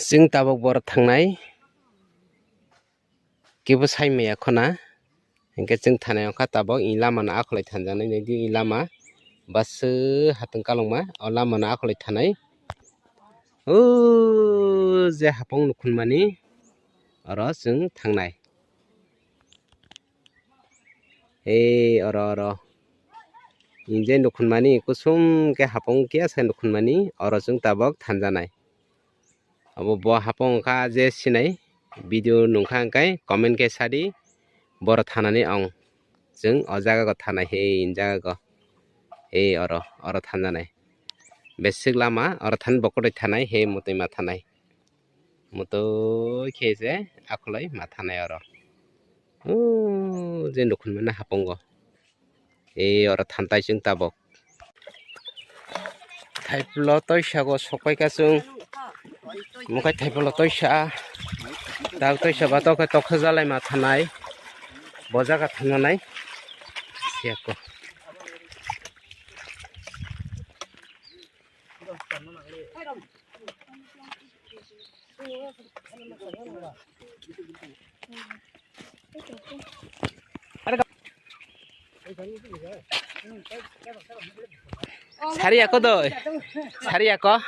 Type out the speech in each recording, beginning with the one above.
जों दाबो बर थांनाय केबो साइमाया खना इनके जों थानायावखा दाबो इ लामाना आखलाय थांजानाय नैदि इ लामा बासो हातों कालंमा अ लामाना आखलाय थानाय ओ जे हापं नुखुनमानि अर जों थांनाय ए अर इंजे नुखुनमानि कुसुम के हापं के साइ नुखुनमानि अर जों दाबक थांजानाय अब बो हापं का जे सिनाय भिडिअ नुखा अंकाय कमेन्ट के सादी बर थानानै आं जों अ जागा थानाय हे इन जागा ए अर थानानै बेसिक लामा अर थान बकदै थानाय हे मते मा थानाय मतो खेजे आखलाय मा थानाय अर जे नुखुनमानि हापंग ए अर थानताय जों ताबक थाइप्ल तैसागो सकायका जों मुखाय थाइप्ल तैसा दाग तैसा बात तखजालाय मा थानाय बजागा थानानै सियाको 사리야 거도 사리야 거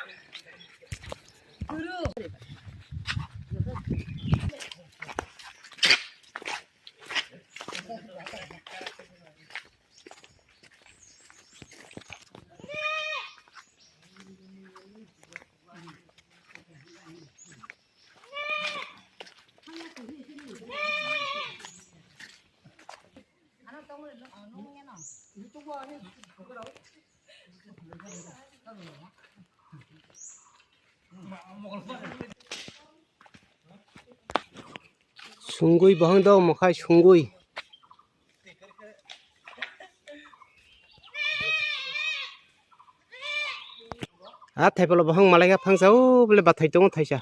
숭구이 버흥도 뭐가 숭구이 아 태블로 버흥 말라이가 팡사우 블레 바타이 똥 타이샤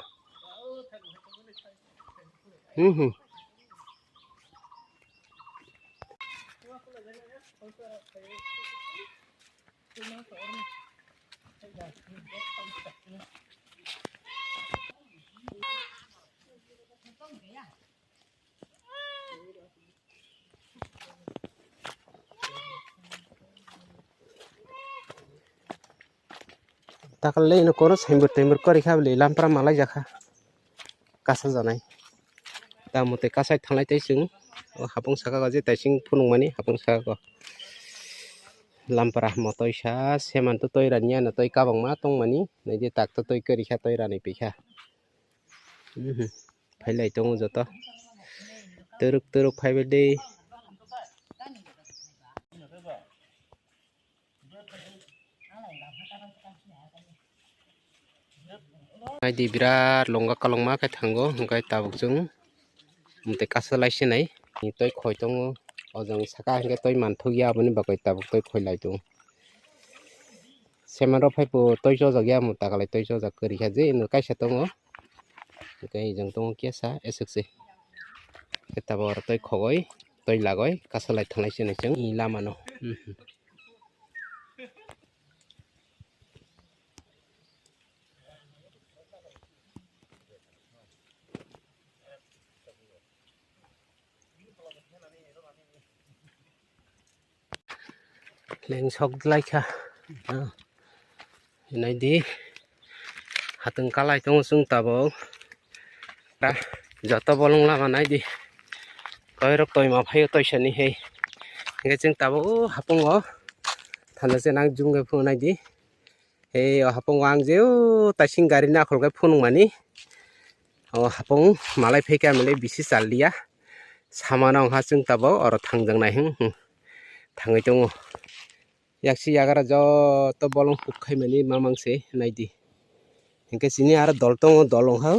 ताकले इन कोन साइमबो टेमबो करिखा बले लामप्रा मालाय जाखा कासा जानाय दा मते कासाय थांलाय ताइसिं हापं सागा जे ताइसिं फुनुंमानि हापं सागा लामप्रा मतयसा सेमान तो तयरानिया न तय काबंमा तंमानि नैजे ताक तो तय करिखा तयरानि पेखा फाइलाय दङ जत तुरुक तुरुक फाइबे दे नायदि बिराद लंगा कलंमा काय थांगो हंगाय ताबुकजों मते कासलायसिनाय तय खय दङ अजों साका हंगे तय मानथगिया आबनि बागै ताबुक तय खयलाय दङ सेमारो फाइपो तय जजागिया मुतागालाय तय जजा करिखा जे नो कायसा दङ ओंखाय जों दङ केसा एसेक्से केताबर तय खगय तय लागय कासलाय थांलायसिनाय जों इ लामानो लें sok लाइखा नायदि हातों कालाय दङ जों ताबक दा जत बलं लामा नायदि कयरक तय मा फायो तयसानि हे इंगे जों ताबक हापंग थानोसे नां जुंगे फु नायदि हे हापंग आं जे ताइसिं गारि नाखलगाय फुनुंमानि हापं मालाय फैका मले बिसि चालिया सामानाव हा जों ताबक अर थांजोंनाय थाङै दङ yaksi yagara jo to bolong hukai mani mamangse naidi hingke sini ara doltong dolong ha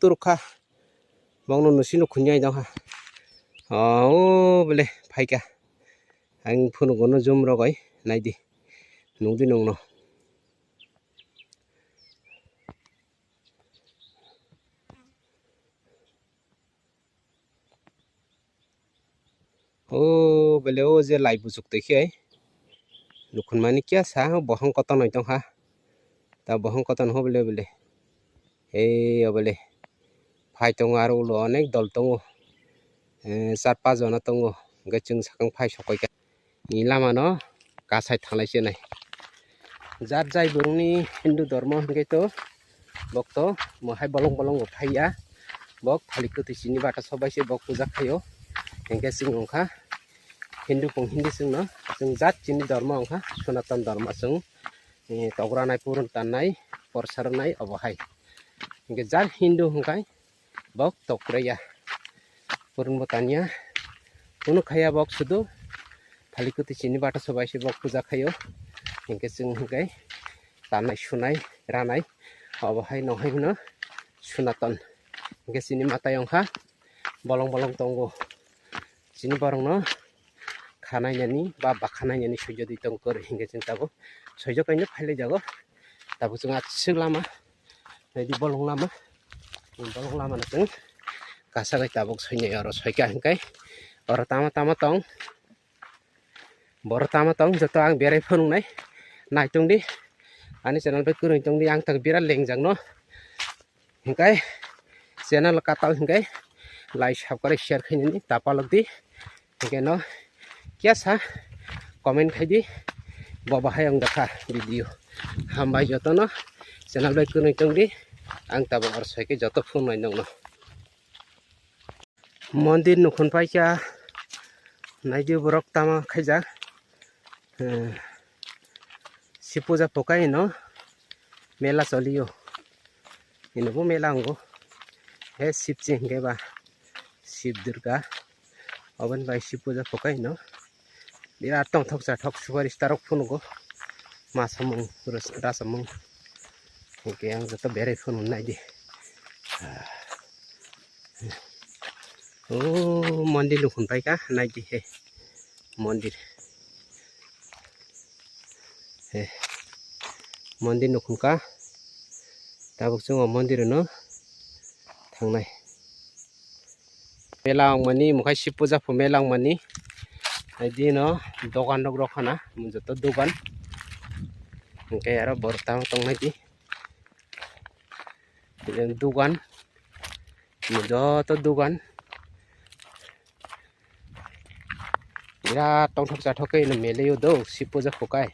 turkha bongno nusino khunyai dong ha bele phaika ang phunu gono zoom rogoi naidi nungdi nungno bele je lai busuk tekhi ai nukun mani kya sa bohong koton noi dong ha ta bohong koton ho bele bele phai tong aro ulo onek dol tongo 4-5 jona tongo hingke chung sakang phai sokoi ka ni lama no kasai thanglai nai jat jai burungni Hindu dharma hingke to bok to mohai bolong bolong phaiya bok phalikoti chini bata sobai se bok puja khayo hingke sing ongkha Hindu pong Hindi sing no chung jat chini dharma ongkha Sanatan dharma chung togranai purun tanai porsaranai obohai hingke jat Hindu hongkai bok tokreya purun botania kuno khaya bok sudu phalikoti chini bata sobai se bok puja khayo hingke chung hingkai tanai sunai ranai obohai nohai no Sanatan hingke sini matai ongkha bolong bolong tongo sini borong no khanai nani ba bakhanai nani sujo di tong kor hingke chung tabo sujo kaino phaile jago tabo chung achik lama di bolong lama no chung kasagai tabok soinai oro soika hingkai oro tama tong bor tama tong joto ang berai phunung nai naitung di ani channel bai kurung tong di ang tak birat lengjang no hingkai channel katal hingkai like subscribe share khainani tapalok di hingkai no kya sa comment khai di babahai ang dakha video hambai joto no channel bai kurung tong di ang tabo or soike joto phun nai nong no mondir nukhun paikya naidi borok tama khaijak Shiv पूजा पोकाई no मेला चलियो इनको मेला अंगो हे शिव चिंगे बा शिव दुर्गा अबन बाई शिव पूजा पोकाई no बिराट टंग थक सा ठक सुपारी स्टारक फुनुगो मासमंग रासमंग ओके आं जत बेरे फुन नाइदि मंदिर लुखुन पाइका नाइदि हे मंदिर मंदिर नुखुनका tabuk chung मंदिर no thangnai melang mani mukhai shiv puja pho melang mani aidi no dogan rok rokhana joto dogan hingke aro borta tongnai di dogan joto dogan birat tongthok chathok no meleyo do shiv puja phokai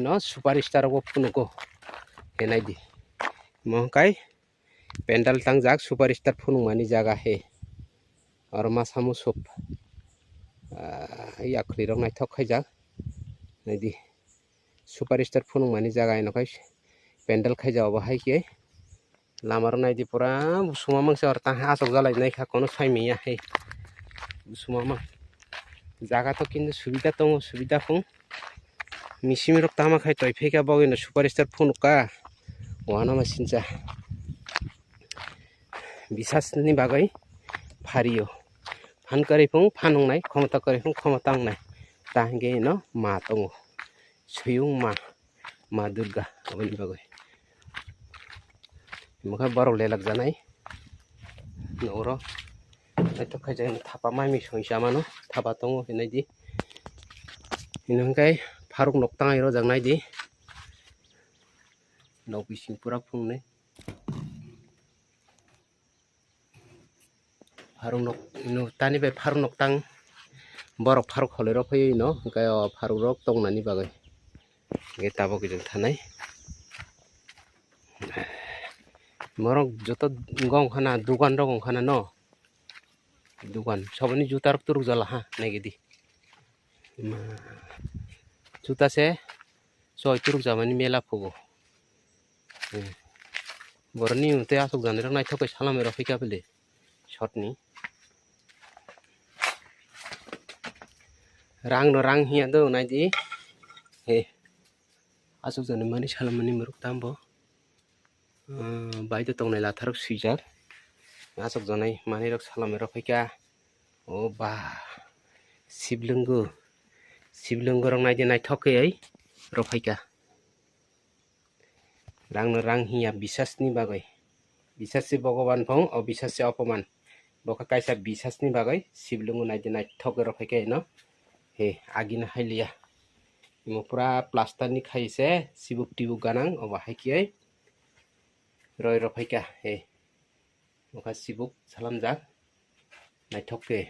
no superstar go phunugo kenai di mohkai pendal tangjak superstar phunung mani jaga he or masamu sop yakhli rok naithok khaijak naidi superstar phunung mani jaga eno kai pendal khaijak obo hai ke lamar naidi pura busuma mangse or ta asok jalai naikha kono saimiya he busuma mang jaga to kintu subida tongo subida phung मिसिम रक तामा खाइ तयफेका बगेन superstar फुनुका वाना मासिनचा बिसासनि बागै फारियो फान करिफुं फानुंनाय क्षमता करिफुं क्षमता आंनाय तांगे न मा दङ सुयुं मा दुर्गा अबनि बागै मुखा बरौ लेलाक जानाय नौरो नायथ खाइजाय थापा माइमि संसामानो थापा दङ हेनायदि हिनंखाय फारुक नोक्तांग रो jangnai di nok bising pura phungne faruk nok no tani be faruk noktang borok faruk hole ro phoi no kai faruk rok tongnani bagai ge tabo kijang thanai morok joto gong khana dugan rok khana no dugan soboni jutar turuk jala ha naigedi juta se soy turuk jamani mela phogo borni unte asok jani rok naithok salame ro phika bele shotni rang no rang hiya do naidi he asuk jani mani salamani muruk tambo baito tongnai latharok suijak asuk janai mani rok salamai rok phaika o ba siblungu rok naidi naithok ke rok phaika rang hiya bisasni bagai bisasi bhagavan phong o bisasi opoman boka kaisa bisasni bagai siblungu naidi naithok rok phaika no he agina hailia imo pura plaster ni khaise sibuk tibuk ganang oba haikiai roi rok phaika he boka sibuk salamjak naithok ke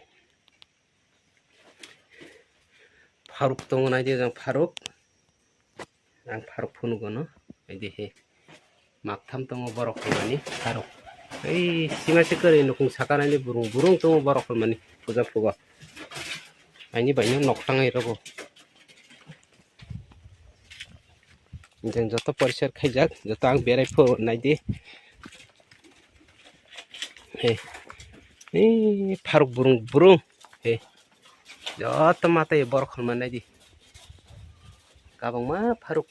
faruk tongo naidi jang faruk ang faruk phunu gono aidi he maktham tongo borok mani faruk ei sima se kore nukung sakarani burung tongo borok mani puja phuga aini baino noktangai rogo jeng joto poriskar khaijak joto ang berai pho naidi he ei faruk burung he joto matai borok mani naidi kabangma faruk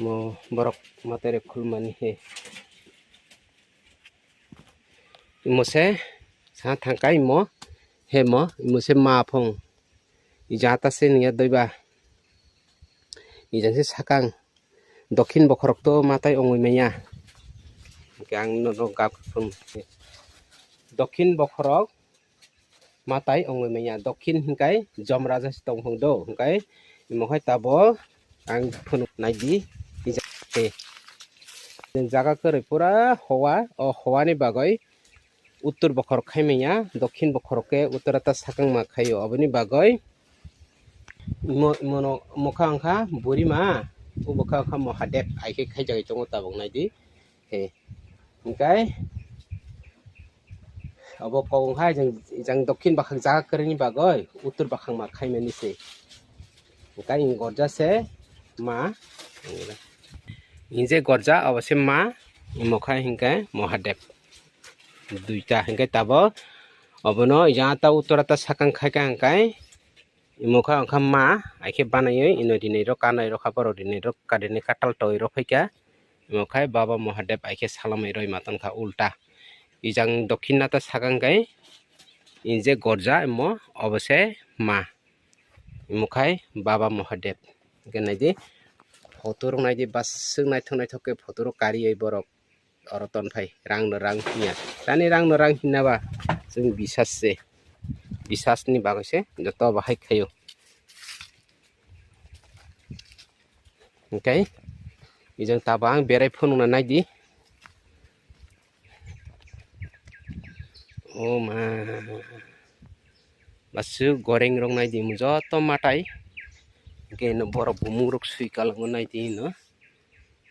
mo borok matere khulmani he imose sa thangkai mo he mo imose ma phong ijata se niya doiba ijanse sakang dokhin bokhorok to matai ongoi maya gang no gap phum dokhin bokhorok matai ongoi maya dokhin hingkai jomraja tongphung do hingkai imokhai tabo ang phunu naidi ijate jaga kore pura howa o howani bagai uttor bokhorok khaimaya dokhin bokhoroke uttorata sakang ma khayo oboni bagai mono mokha angkha burima ubokha angkha mohadep aike khaijagai tongo tabok naidi he hingkai obo kong hai jang dokhin bakhang jaga koreni bagai uttor bakhang ma khaimani se hingkai gorja se ma inje gorja obose ma imokha hingkai mohadep duita hingkai tabo obono jata uttorata sakang khaika hingkai imokha angkha ma aike banayoi ino dinai ro kanai ro khaparo dinai ro kadini katal toi ro phaika imokhai baba mohadep aike salamai roi matan kha ulta ijang dokhinata sakang kai inje gorja imo obose ma imokhai baba mohadep genaidi photo rok naidi basung naithok ke photo rok kariye borok oroton phai rang hiya tani rang hinaba jung bisasni bagase joto bahai khayo okay ijang tabang berai phunu na naidi oh ma basu goreng rong naidi mu joto matai ke no borok bumung rok sui kalango naidi no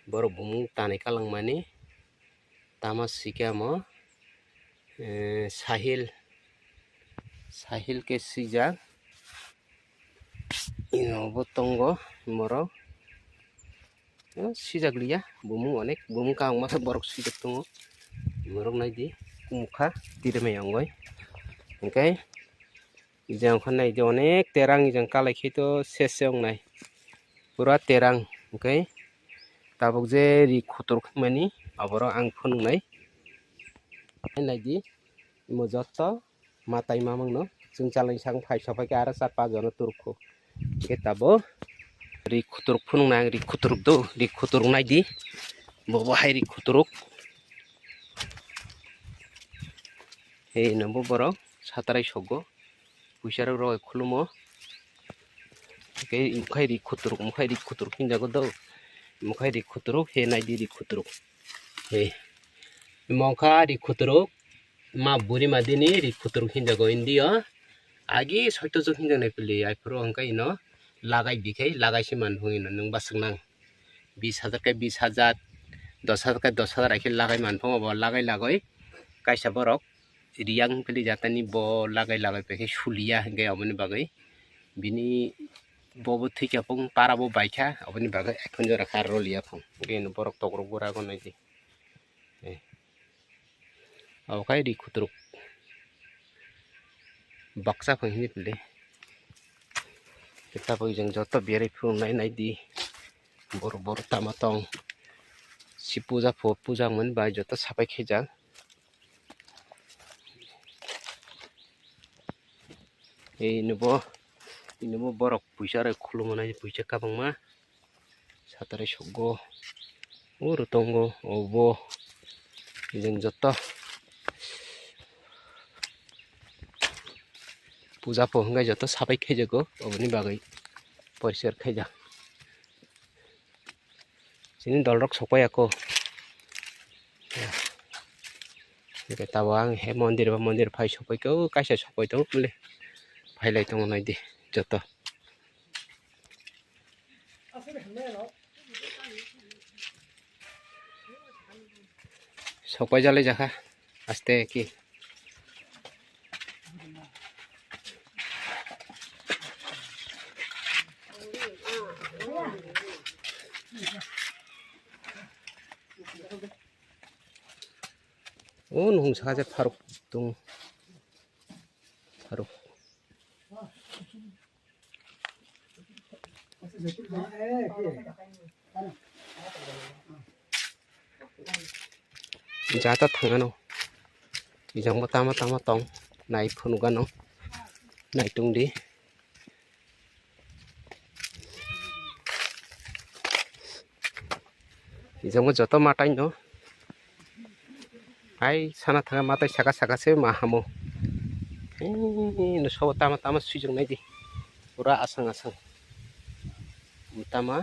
borok bumung tanai kalang mani tama sikamo sahil ke sijak ino botongo morok sijak liya bumung onek bumung kang ma borok sijak tongo morok naidi kumukha tirmai ongoi okay ijang khanai je onek terang ijang kalai khito sese ongnai pura terang okay tabuk je ri khutur khmani aboro ang phunungnai naidi imo joto matai mamang no jung chalai sang phai sapai ke ara 4-5 jon turkho ke tabo ri khutur phunungnai ri khutur do ri khutur naidi bobo hai ri khuturuk hey nambo borok satarai sogo puisarok roi khulumo ke mukhai ri khuturuk hinjago do mukhai ri khuturuk he naidi ri khuturuk he mokha ri khuturuk ma buri madini ri khuturuk hinjago indio agi soito jok hinjanai pili ai pro angkai no lagai dikai lagai si manphung ino nung basungnang 20,000 ke 20,000 10,000 ke 10,000 akhir lagai manphung abo lagai lagoi kaisa borok riyang pili jatani bo lagai pe suliya hinggai aboni bagai bini bobo thika pung para bo baikha aboni bagai ekhon jora khar rolia phung gen borok togrok gora go naidi awakai ri khuturuk baksa phangni pele kita bojang joto berai phunai nai di bor bor tamatong si puja mon bai joto sapai khejak ei nubo borok puisa rai khulumonai puisa kabangma satare sogo uro tongo obo jeng joto puja po hingga joto sapai khejago oboni bagai poriskar khaijak sini dolrok sopai ako kita wang he mondir phai sopai ko kaisa sopai to mule phai lai tong nai di joto sopai jale jaka aste ki nung saja faruk tung faruk jata thangano ijang tama tong nai phunugano nai tung di ijang joto matai no ai sana thanga matai saka se mahamo no so tama sujung nai di pura asang utama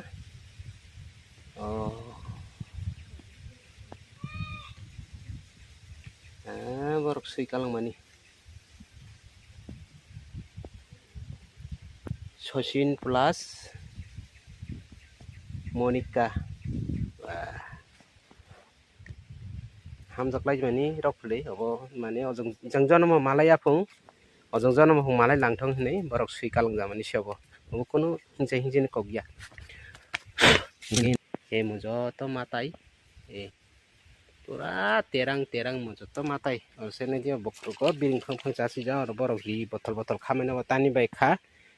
borok sui kalang mani Soshin plus Monica hamjaklai mani rokpli obo mane ojong jangjono malaya phung ojong jono phung malai langthong hinai borok sui kalang jamani sebo obo kono hingje ni kokya e mujo to matai e pura terang mujo to matai sene dia bokro biring phang chasi ja borok ri botol khamena tani bai kha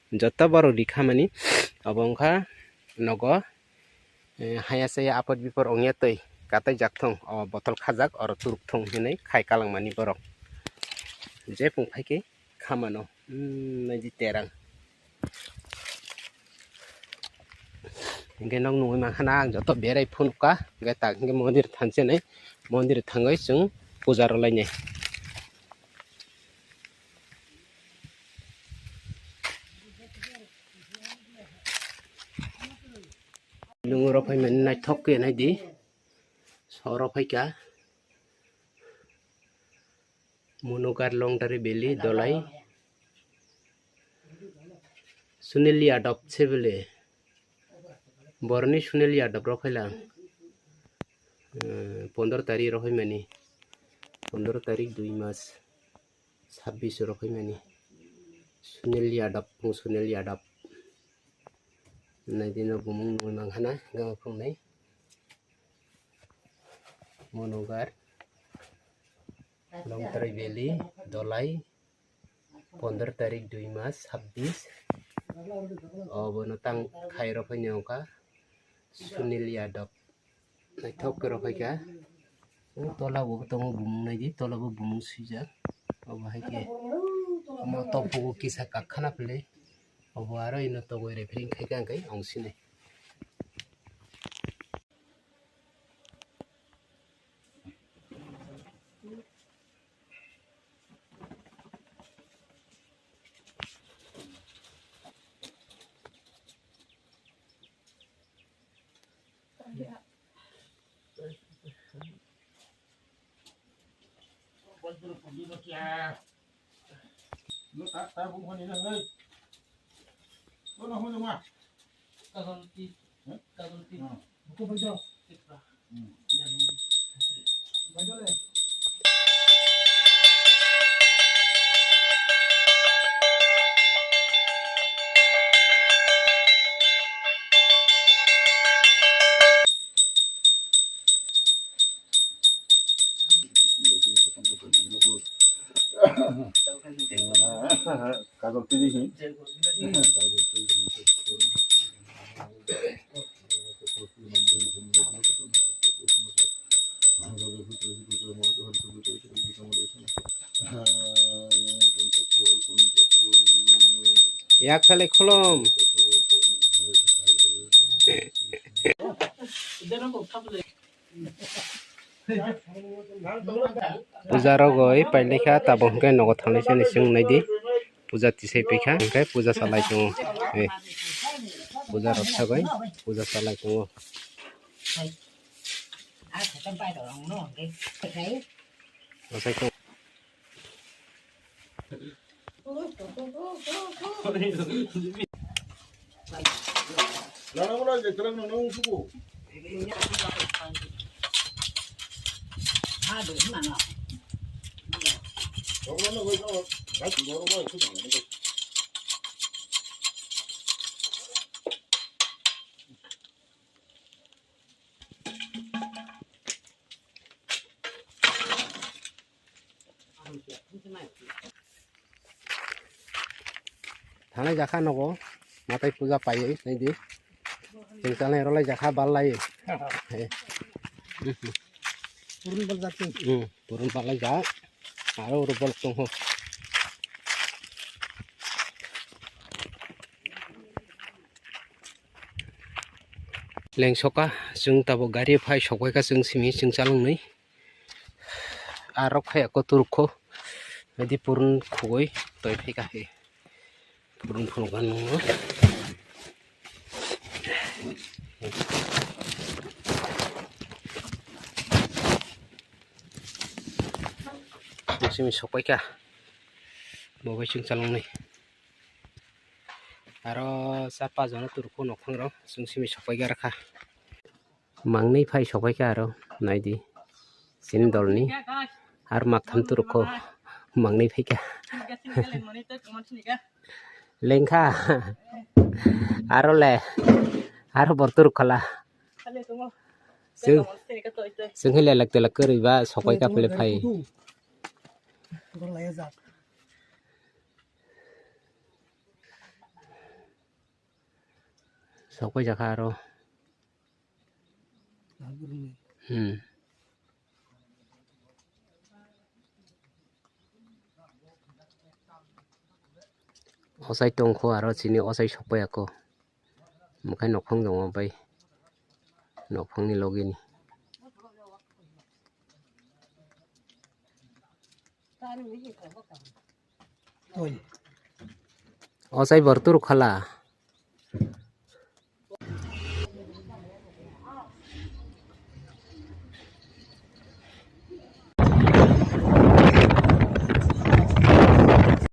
joto borok ri khamani obongkha nogo hayase apot bipor ongya tei katai jakthong botol khajak oro turuk thong hinai khai kalang mani borok je phung phaike khamano naji terang hingke nog nungoi mankhana ang joto berai phunukka hingke tak hingke mondir thanse nai mondir thangai chung puja rolainai lungro phai mani nai thokke nai di soro phaika monogar longtari beli dolai Sunil Yadav sebele borni Sunil Yadav ro phailang 15 तारिख ro mani 15 तारिख 2 मास 26 ro mani Sunil Yadav nai dino bumung nui manghana gama phungnai monogar longtari beli dolai 15 तारिख 2 मास 26 obono tang khairo phainyauka Sunil Yadav nai thok ro phaika tola bo tongo bumung nai di tola bo bumung suija obo haike mo topu kisa kakhana phle obo aro ino togoi refering khaika angkai ongsine Lu tak bung kon ini ngai. Lu noh mo ma. Kagonti. Buku bajo. Tikra. Bajo le. কাজল তুই দেখি এক সালে খোলম puja rogoi pailekha tabong ke nogo thangnai se nisung naidi puja tisai peikha hingkai puja salai tongo puja rok sagoi puja salai tongo asai tongo Lana mo lang, kailan na nauso ko. Wala na, wala na. Bakit siguro mo, ito na. thangnai jakha nogo matai puja paioi naidi jengsalai rolai jakha ballai Purun bal jati. purun balai ja aro rubol tongo lengsoka jung tabo gari phai sokoi ka jung simi jung chalungnai aro khai ko turkho naidi purun khugoi toi phika he purun phulgan no simi sokoi ka bobai jung chalungnai aro sapa jona turkho nokhang ro jung simi sokoi ga rakha mangnai phai sokoi ka aro naidi sindolni ar maktham turkho mangnai phai ka lengkha aro le aro bortur khala sung hile lakte lakari ba sokoi ka pele phai sokoi jakha aro osai tongkho aro chini osai sokpai ako mukhai nokhong dongo bai nokhongni logini osai bortur khala